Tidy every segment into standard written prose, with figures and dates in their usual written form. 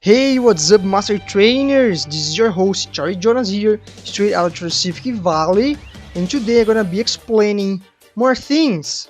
Hey, what's up, Master Trainers? This is your host, Charlie Jonas here, straight out of Pacific Valley, and today I'm gonna be explaining more things.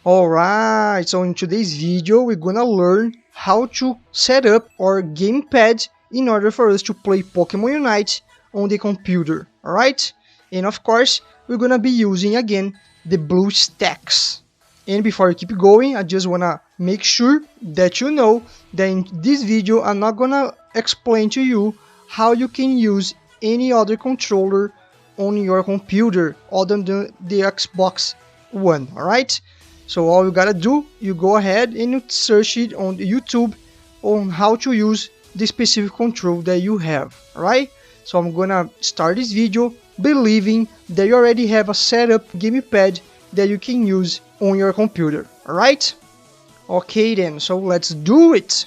Alright, so in today's video, we're gonna learn how to set up our gamepad in order for us to play Pokemon Unite on the computer, alright? And of course, we're gonna be using again the blue stacks. And before I keep going, I just wanna make sure that you know that in this video I'm not gonna explain to you how you can use any other controller on your computer other than the Xbox One, alright? So all you gotta do, you go ahead and you search it on YouTube on how to use the specific control that you have, alright? So I'm gonna start this video believing that you already have a setup gamepad that you can use on your computer, alright? Okay then, so let's do it!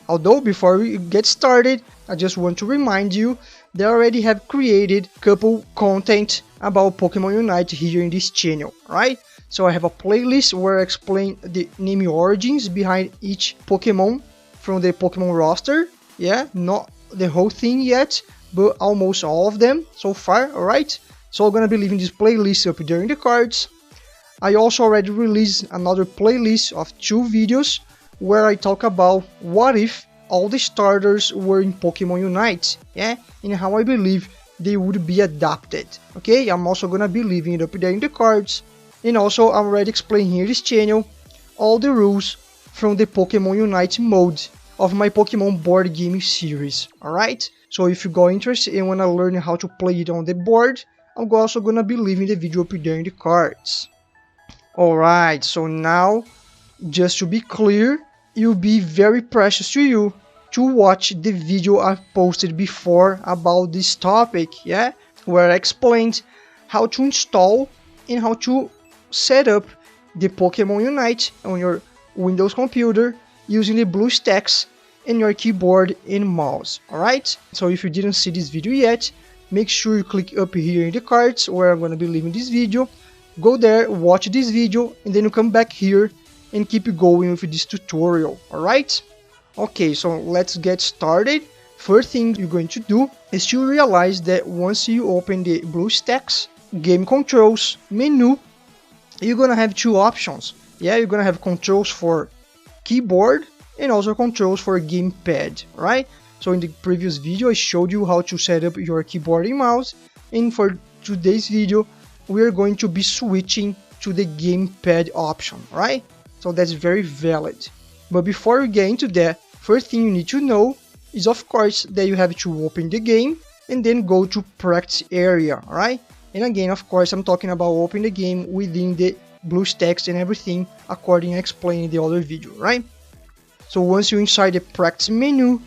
Although before we get started, I just want to remind you that I already have created a couple content about Pokemon Unite here in this channel, right? So I have a playlist where I explain the name origins behind each Pokemon from the Pokemon roster, yeah, not the whole thing yet, but almost all of them so far, alright? So I'm gonna be leaving this playlist up there in the cards. I also already released another playlist of 2 videos where I talk about what if all the starters were in Pokemon Unite, yeah, and how I believe they would be adapted. Okay, I'm also gonna be leaving it up there in the cards, and also I'm already explaining here in this channel all the rules from the Pokemon Unite mode of my Pokemon board game series. Alright, so if you got interested and wanna learn how to play it on the board, I'm also gonna be leaving the video up there in the cards. Alright, so now, just to be clear, it will be very precious to you to watch the video I posted before about this topic, yeah? Where I explained how to install and how to set up the Pokemon Unite on your Windows computer using the BlueStacks and your keyboard and mouse, alright? So if you didn't see this video yet, make sure you click up here in the cards where I'm gonna be leaving this video. Go there, watch this video, and then you come back here and keep going with this tutorial, alright? Okay, so let's get started. First thing you're going to do is to realize that once you open the BlueStacks game controls menu, you're gonna have 2 options. Yeah, you're gonna have controls for keyboard and also controls for gamepad, right? So in the previous video I showed you how to set up your keyboard and mouse, and for today's video we are going to be switching to the gamepad option, right? So that's very valid. But before we get into that, first thing you need to know is of course that you have to open the game and then go to practice area, right? And again, of course, I'm talking about opening the game within the BlueStacks and everything according to explaining the other video, right? So once you're inside the practice menu,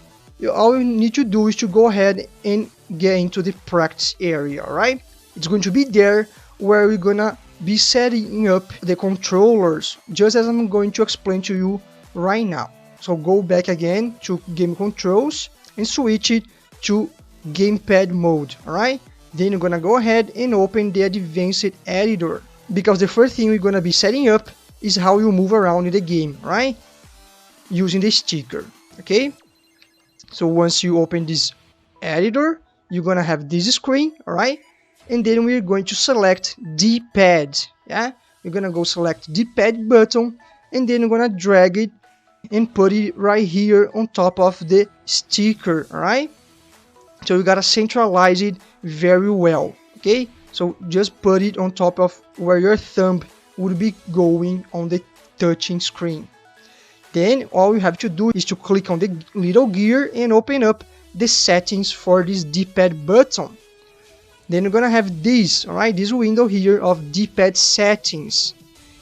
all you need to do is to go ahead and get into the practice area, right? It's going to be there where we're gonna be setting up the controllers, just as I'm going to explain to you right now. So go back again to game controls and switch it to gamepad mode, alright? Then you're gonna go ahead and open the advanced editor, because the first thing we're gonna be setting up is how you move around in the game, right? Using the sticker, okay? So once you open this editor, you're gonna have this screen, alright? And then we're going to select D-pad, yeah? You're gonna go select D-pad button, and then you're gonna drag it and put it right here on top of the sticker, alright? So you gotta centralize it very well, okay? So just put it on top of where your thumb would be going on the touching screen. Then all you have to do is to click on the little gear and open up the settings for this D-pad button. Then you're gonna have this, alright, this window here of D-pad settings.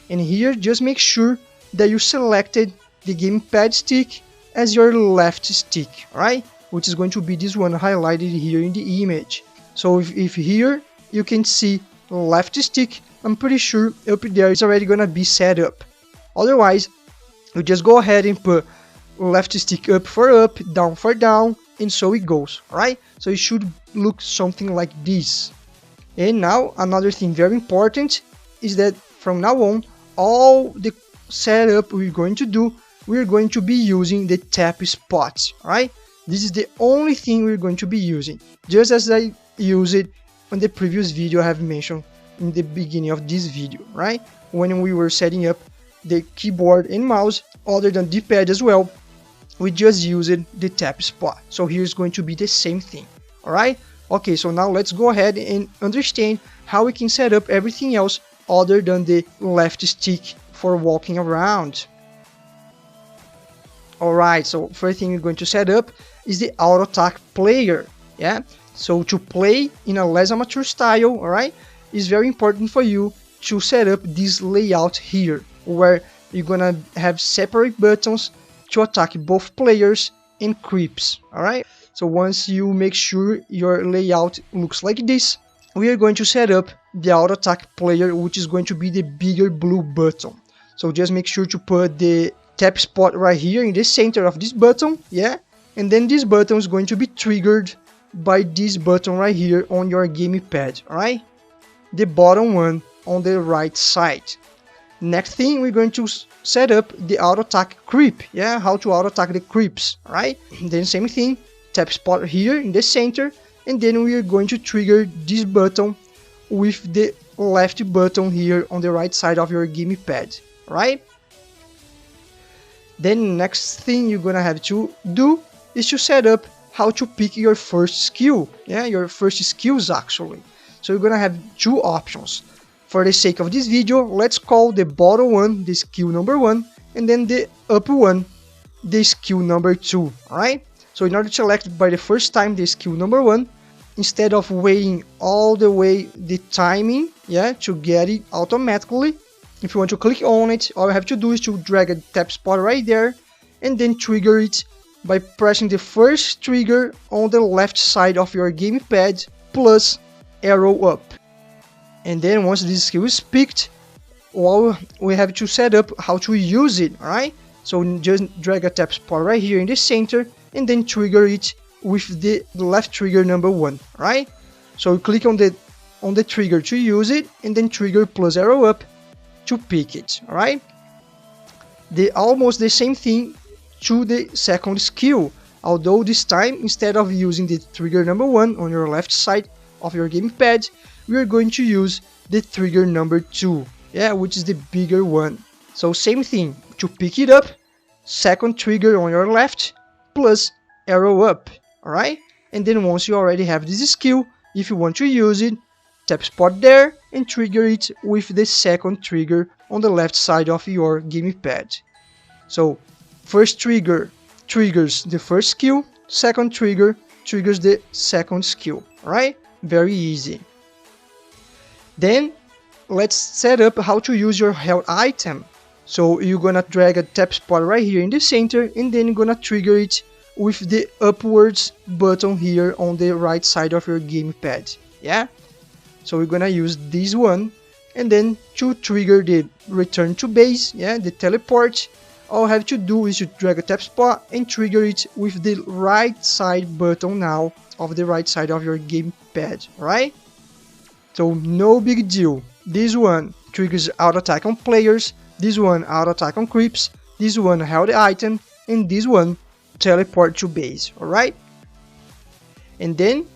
And here just make sure that you selected the gamepad stick as your left stick, alright? Which is going to be this one highlighted here in the image. So if here you can see left stick, I'm pretty sure up there is already gonna be set up. Otherwise, you just go ahead and put left stick up for up, down for down, and so it goes, alright? So it should look something like this. And now another thing very important is that from now on, all the setup we're going to do, we're going to be using the tap spot, right? This is the only thing we're going to be using, just as I used it on the previous video I have mentioned in the beginning of this video, right? When we were setting up the keyboard and mouse, other than D-pad as well, we just used the tap spot. So here's going to be the same thing, alright? Okay, so now let's go ahead and understand how we can set up everything else other than the left stick for walking around. Alright, so first thing we're going to set up is the auto attack player. Yeah, so to play in a less amateur style, alright, it's very important for you to set up this layout here, where you're gonna have separate buttons to attack both players and creeps. Alright, so once you make sure your layout looks like this, we are going to set up the auto attack player, which is going to be the bigger blue button. So just make sure to put the tap spot right here in the center of this button, yeah, and then this button is going to be triggered by this button right here on your gamepad, alright, the bottom one on the right side. Next thing, we're going to set up the auto attack creep, yeah, how to auto attack the creeps, alright. Then same thing, tap spot here in the center, and then we are going to trigger this button with the left button here on the right side of your gamepad, right? Then next thing you're gonna have to do is to set up how to pick your first skill, yeah, your first skills actually. So you're gonna have two options. For the sake of this video, let's call the bottom one the skill number 1, and then the upper one the skill number 2, alright? So in order to select by the first time the skill number 1, instead of waiting all the way the timing, yeah, to get it automatically, if you want to click on it, all you have to do is to drag a tap spot right there and then trigger it by pressing the first trigger on the left side of your gamepad plus arrow up. And then once this skill is picked, well, we have to set up how to use it, alright? So just drag a tap spot right here in the center and then trigger it with the left trigger number 1, right? So click on the trigger to use it and then trigger plus arrow up to pick it, alright? Almost the same thing to the second skill, although this time instead of using the trigger number 1 on your left side of your gamepad, we are going to use the trigger number 2, yeah, which is the bigger one. So same thing, to pick it up, second trigger on your left plus arrow up, alright? And then once you already have this skill, if you want to use it, tap spot there and trigger it with the second trigger on the left side of your gamepad. So first trigger triggers the first skill, second trigger triggers the second skill, alright? Very easy. Then let's set up how to use your health item. So you're gonna drag a tap spot right here in the center and then you're gonna trigger it with the upwards button here on the right side of your gamepad, yeah? So we're gonna use this one, and then to trigger the return to base, yeah, the teleport, all I have to do is to drag a tap spot and trigger it with the right side button now of the right side of your gamepad, right? So no big deal. This one triggers auto attack on players, this one auto attack on creeps, this one health item, and this one teleport to base, alright? And then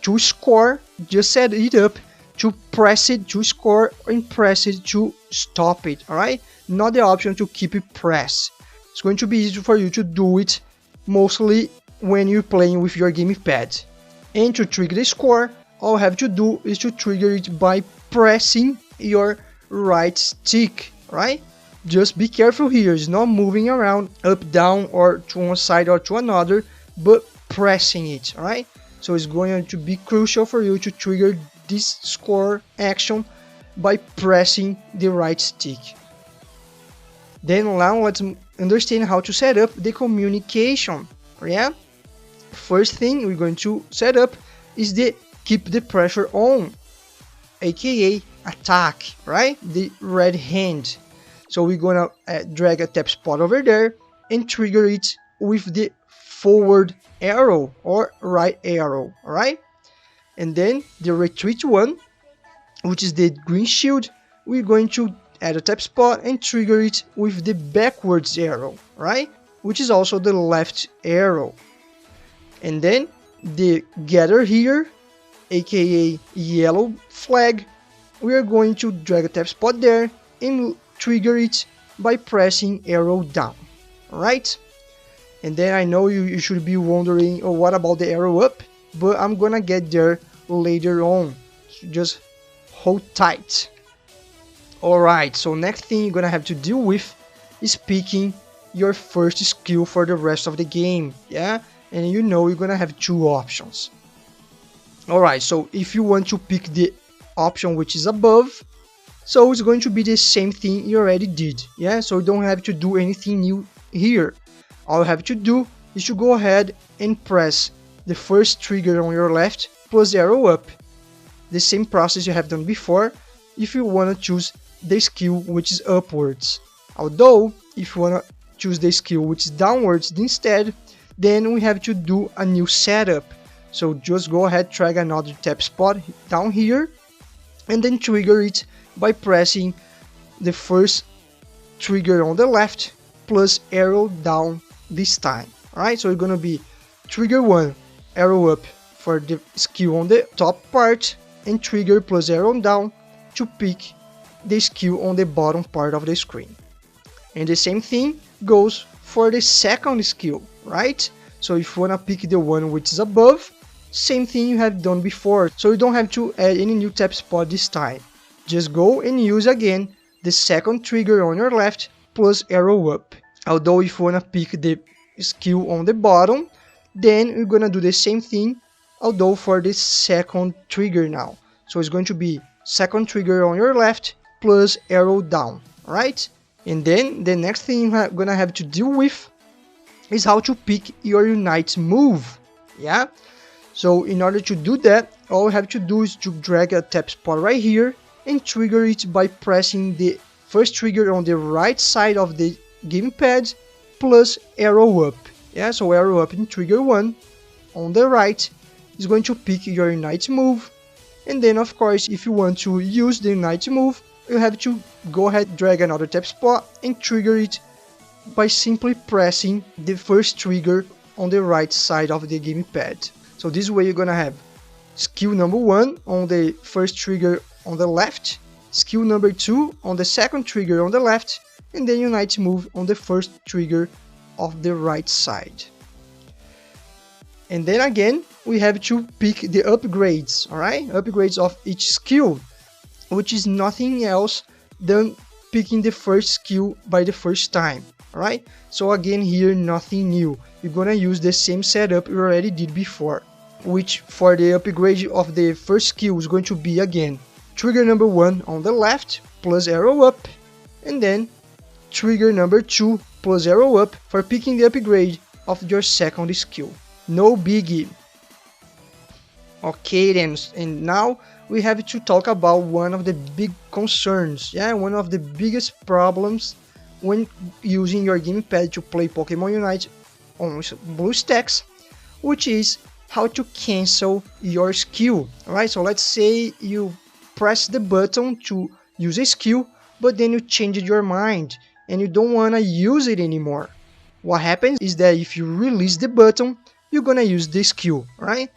to score, just set it up to press it to score and press it to stop it, alright? Not the option to keep it pressed. It's going to be easy for you to do it mostly when you're playing with your gamepad. And to trigger the score, all you have to do is to trigger it by pressing your right stick, right? Just be careful here, it's not moving around up, down, or to one side or to another, but pressing it, alright? So it's going to be crucial for you to trigger this score action by pressing the right stick. Then now let's understand how to set up the communication, yeah? First thing we're going to set up is the keep the pressure on, aka attack, right? The red hand. So we're gonna drag a tap spot over there and trigger it with the forward arrow or right arrow, alright? And then the retreat one, which is the green shield, we're going to add a tap spot and trigger it with the backwards arrow, right? Which is also the left arrow. And then the gather here, aka yellow flag, we are going to drag a tap spot there and trigger it by pressing arrow down, right? And then I know you should be wondering, oh, what about the arrow up? But I'm gonna get there later on, so just hold tight. Alright, so next thing you're gonna have to deal with is picking your first skill for the rest of the game, yeah? And you know you're gonna have two options. Alright, so if you want to pick the option which is above, so it's going to be the same thing you already did, yeah? So you don't have to do anything new here. All you have to do is to go ahead and press the first trigger on your left plus arrow up. The same process you have done before if you want to choose the skill which is upwards. Although, if you want to choose the skill which is downwards instead, then we have to do a new setup. So just go ahead, drag another tap spot down here, and then trigger it by pressing the first trigger on the left plus arrow down this time. Alright, so it's gonna be trigger 1, arrow up for the skill on the top part, and trigger plus arrow down to pick the skill on the bottom part of the screen. And the same thing goes for the second skill, right? So if you wanna pick the one which is above, same thing you have done before, so you don't have to add any new tap spot this time. Just go and use again the second trigger on your left plus arrow up. Although if you wanna pick the skill on the bottom, then you're gonna do the same thing, although for the second trigger now. So it's going to be second trigger on your left plus arrow down, right? And then the next thing you're gonna have to deal with is how to pick your unite move, yeah? So in order to do that, all you have to do is to drag a tap spot right here and trigger it by pressing the first trigger on the right side of the gamepad plus arrow up, yeah? So arrow up in trigger 1 on the right is going to pick your unite move. And then of course, if you want to use the unite move, you have to go ahead, drag another tap spot and trigger it by simply pressing the first trigger on the right side of the gamepad. So this way you're gonna have skill number 1 on the first trigger on the left, skill number 2 on the second trigger on the left, and then unite move on the first trigger of the right side. And then again, we have to pick the upgrades, alright? Upgrades of each skill, which is nothing else than picking the first skill by the first time, alright? So again here, nothing new. You're gonna use the same setup you already did before, which for the upgrade of the first skill is going to be again trigger number 1 on the left plus arrow up, and then trigger number 2 plus arrow up for picking the upgrade of your second skill. No biggie. Okay then, and now we have to talk about one of the big concerns, yeah, one of the biggest problems when using your gamepad to play Pokemon Unite on BlueStacks, which is how to cancel your skill. Alright, so let's say you press the button to use a skill, but then you changed your mind and you don't want to use it anymore. What happens is that if you release the button, you're gonna use the skill, right?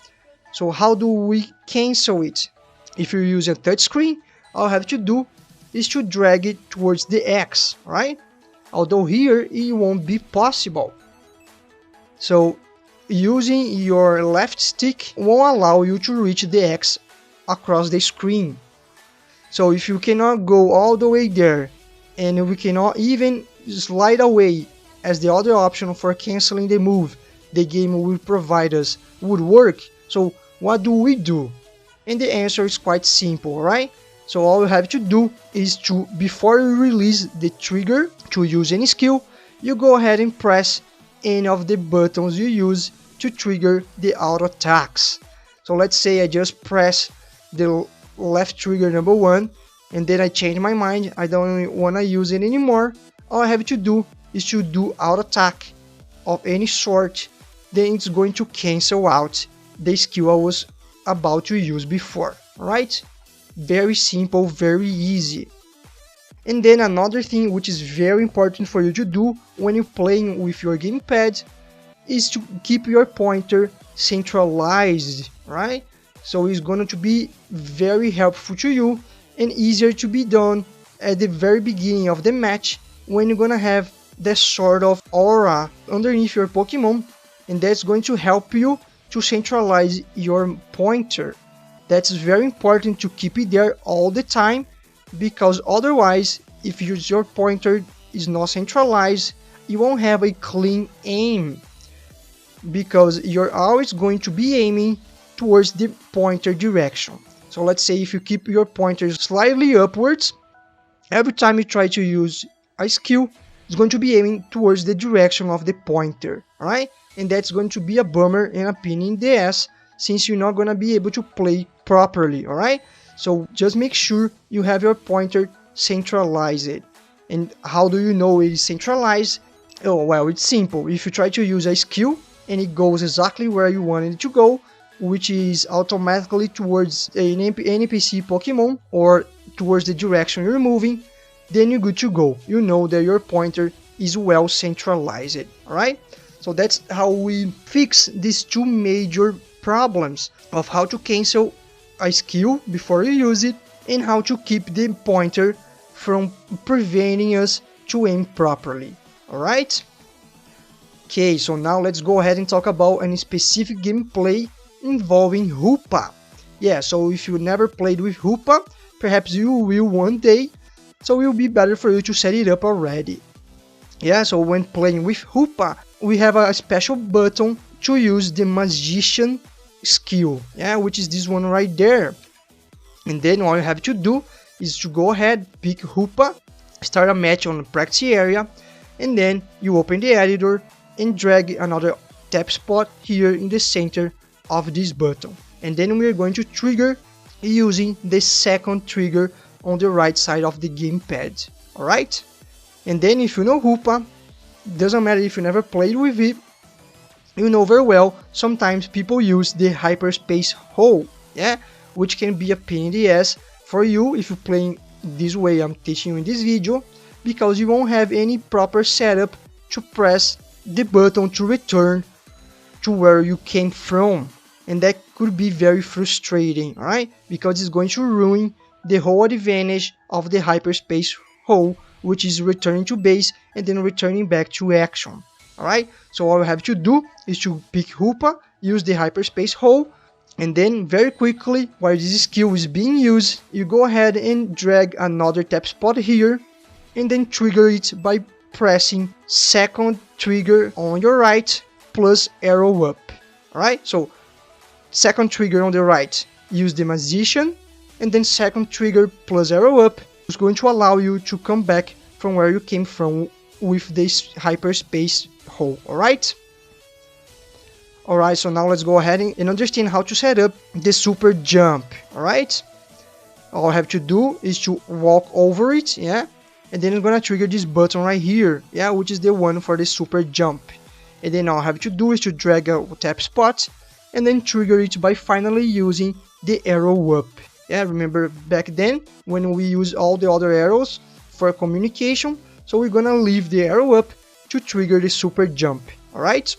So how do we cancel it? If you use a touchscreen, all you have to do is to drag it towards the X, right? Although here it won't be possible. So using your left stick won't allow you to reach the X across the screen. So if you cannot go all the way there, and we cannot even slide away as the other option for canceling the move the game will provide us would work, so what do we do? And the answer is quite simple, right? So all you have to do is to, before you release the trigger to use any skill, you go ahead and press any of the buttons you use to trigger the auto attacks. So let's say I just press the left trigger number 1 and then I change my mind, I don't want to use it anymore. All I have to do is to do auto attack of any sort, then it's going to cancel out the skill I was about to use before, right? Very simple, very easy. And then another thing which is very important for you to do when you're playing with your gamepad is to keep your pointer centralized, right? So it's going to be very helpful to you and easier to be done at the very beginning of the match when you're going to have that sort of aura underneath your Pokemon, and that's going to help you to centralize your pointer. That's very important to keep it there all the time, because otherwise, if your pointer is not centralized, you won't have a clean aim, because you're always going to be aiming towards the pointer direction. So let's say if you keep your pointer slightly upwards, every time you try to use a skill, it's going to be aiming towards the direction of the pointer, alright? And that's going to be a bummer and a pain in the ass, since you're not going to be able to play properly, alright? So just make sure you have your pointer centralized. And how do you know it is centralized? Oh, well, it's simple. If you try to use a skill and it goes exactly where you want it to go, which is automatically towards an NPC Pokemon or towards the direction you're moving, then you're good to go. You know that your pointer is well centralized, alright? So that's how we fix these two major problems of how to cancel a skill before you use it and how to keep the pointer from preventing us to aim properly, alright? Okay, so now let's go ahead and talk about a specific gameplay involving Hoopa. Yeah, so if you never played with Hoopa, perhaps you will one day, so it will be better for you to set it up already. Yeah, so when playing with Hoopa, we have a special button to use the magician skill, yeah, which is this one right there. And then all you have to do is to go ahead, pick Hoopa, start a match on the practice area, and then you open the editor and drag another tap spot here in the center of this button. And then we are going to trigger using the second trigger on the right side of the gamepad, alright? And then if you know Hoopa, doesn't matter if you never played with it, you know very well, sometimes people use the Hyperspace hole, yeah, which can be a pain in the ass for you if you're playing this way I'm teaching you in this video, because you won't have any proper setup to press the button to return to where you came from, and that could be very frustrating, alright, because it's going to ruin the whole advantage of the Hyperspace hole, which is returning to base and then returning back to action. Alright, so all you have to do is to pick Hoopa, use the Hyperspace hole, and then very quickly, while this skill is being used, you go ahead and drag another tap spot here, and then trigger it by pressing second trigger on your right plus arrow up. Alright, so second trigger on the right, use the magician, and then second trigger plus arrow up is going to allow you to come back from where you came from with this Hyperspace hole, alright? Alright, so now let's go ahead and understand how to set up the Superjump, alright? All I have to do is to walk over it, yeah? And then I'm gonna trigger this button right here, yeah, which is the one for the Superjump. And then all I have to do is to drag a tap spot and then trigger it by finally using the arrow up. Yeah, remember back then when we use all the other arrows for communication, so we're gonna leave the arrow up to trigger the Superjump, alright?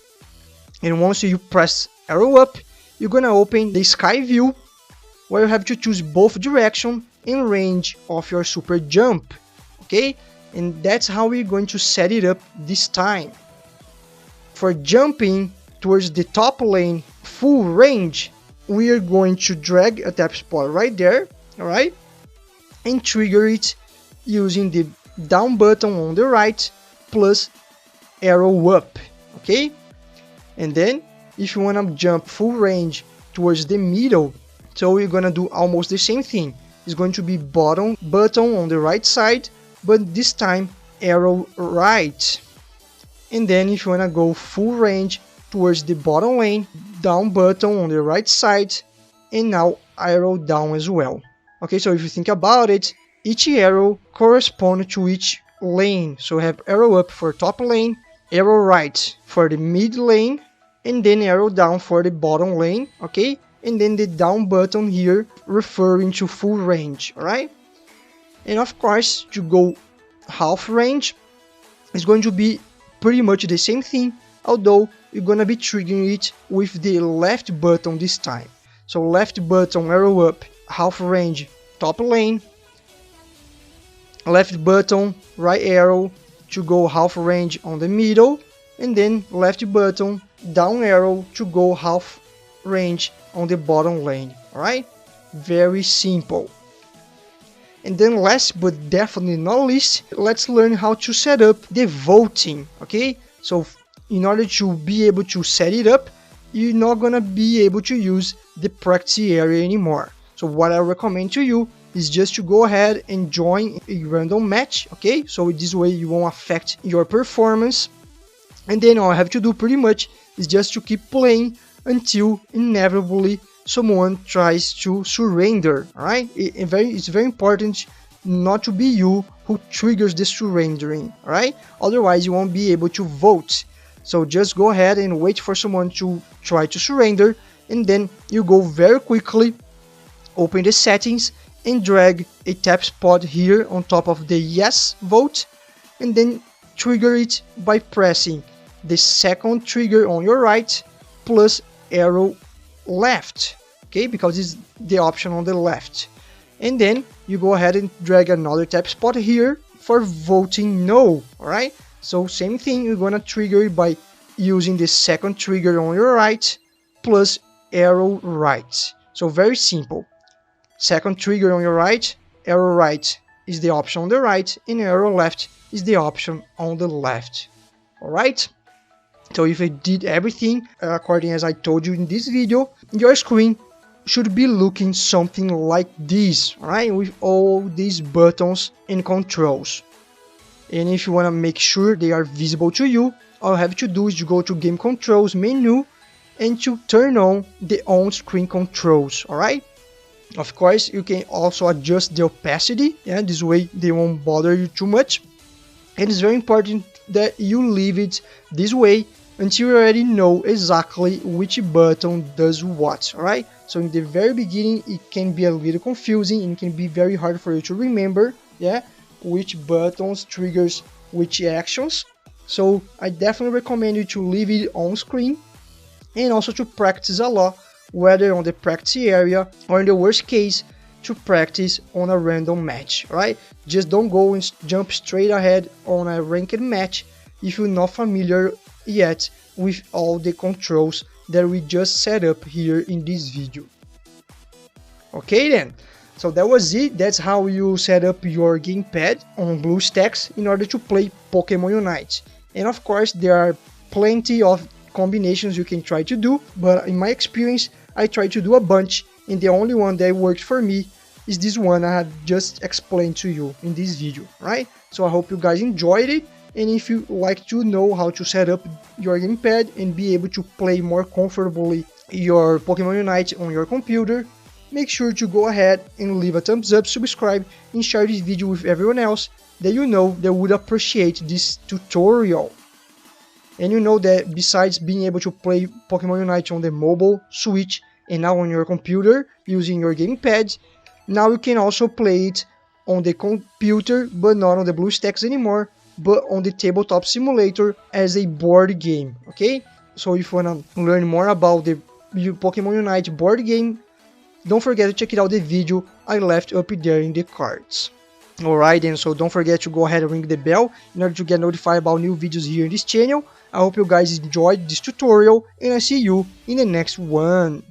And once you press arrow up, you're gonna open the sky view, where you have to choose both direction and range of your Superjump, okay? And that's how we're going to set it up this time. For jumping towards the top lane full range, we are going to drag a tap spot right there, alright? And trigger it using the down button on the right plus arrow up, okay? And then if you want to jump full range towards the middle, so we're gonna do almost the same thing. It's going to be bottom button on the right side, but this time arrow right. And then if you want to go full range towards the bottom lane, down button on the right side, and now arrow down as well. Okay, so if you think about it, each arrow corresponds to each lane. So we have arrow up for top lane, arrow right for the mid lane, and then arrow down for the bottom lane, okay? And then the down button here referring to full range, alright? And of course, to go half range, it's going to be pretty much the same thing, although you're gonna be triggering it with the left button this time. So left button, arrow up, half range, top lane, left button, right arrow to go half range on the middle, and then left button, down arrow to go half range on the bottom lane. Alright? Very simple. And then last but definitely not least, let's learn how to set up the voting. Okay? So in order to be able to set it up, you're not gonna be able to use the practice area anymore. So what I recommend to you is just to go ahead and join a random match, okay? So this way you won't affect your performance. And then all I have to do pretty much is just to keep playing until inevitably someone tries to surrender, alright? It's very important not to be you who triggers the surrendering, alright? Otherwise you won't be able to vote. So just go ahead and wait for someone to try to surrender, and then you go very quickly, open the settings, and drag a tap spot here on top of the yes vote, and then trigger it by pressing the second trigger on your right plus arrow left, okay, because it's the option on the left. And then you go ahead and drag another tap spot here for voting no. Alright, so same thing, you're gonna trigger it by using the second trigger on your right plus arrow right. So very simple. Second trigger on your right, arrow right is the option on the right, and arrow left is the option on the left. Alright? So if I did everything according as I told you in this video, your screen should be looking something like this, alright? With all these buttons and controls. And if you want to make sure they are visible to you, all you have to do is to go to Game Controls menu and to turn on the on-screen controls, alright? Of course, you can also adjust the opacity, yeah, this way they won't bother you too much. And it's very important that you leave it this way until you already know exactly which button does what, alright? So in the very beginning it can be a little confusing and it can be very hard for you to remember, yeah, which buttons triggers which actions. So I definitely recommend you to leave it on screen and also to practice a lot, whether on the practice area or in the worst case to practice on a random match, right? Just don't go and jump straight ahead on a ranked match if you're not familiar yet with all the controls that we just set up here in this video. Okay then, so that was it. That's how you set up your gamepad on BlueStacks in order to play Pokemon Unite. And of course there are plenty of combinations you can try to do, but in my experience I tried to do a bunch, and the only one that worked for me is this one I had just explained to you in this video, right? So I hope you guys enjoyed it, and if you like to know how to set up your gamepad and be able to play more comfortably your Pokemon Unite on your computer, make sure to go ahead and leave a thumbs up, subscribe, and share this video with everyone else that you know that would appreciate this tutorial. And you know that besides being able to play Pokemon Unite on the mobile, Switch, and now on your computer using your gamepad, now you can also play it on the computer, but not on the BlueStacks anymore, but on the Tabletop Simulator as a board game, okay? So if you wanna learn more about the Pokemon Unite board game, don't forget to check it out the video I left up there in the cards. Alright then, so don't forget to go ahead and ring the bell in order to get notified about new videos here in this channel. I hope you guys enjoyed this tutorial, and I see you in the next one.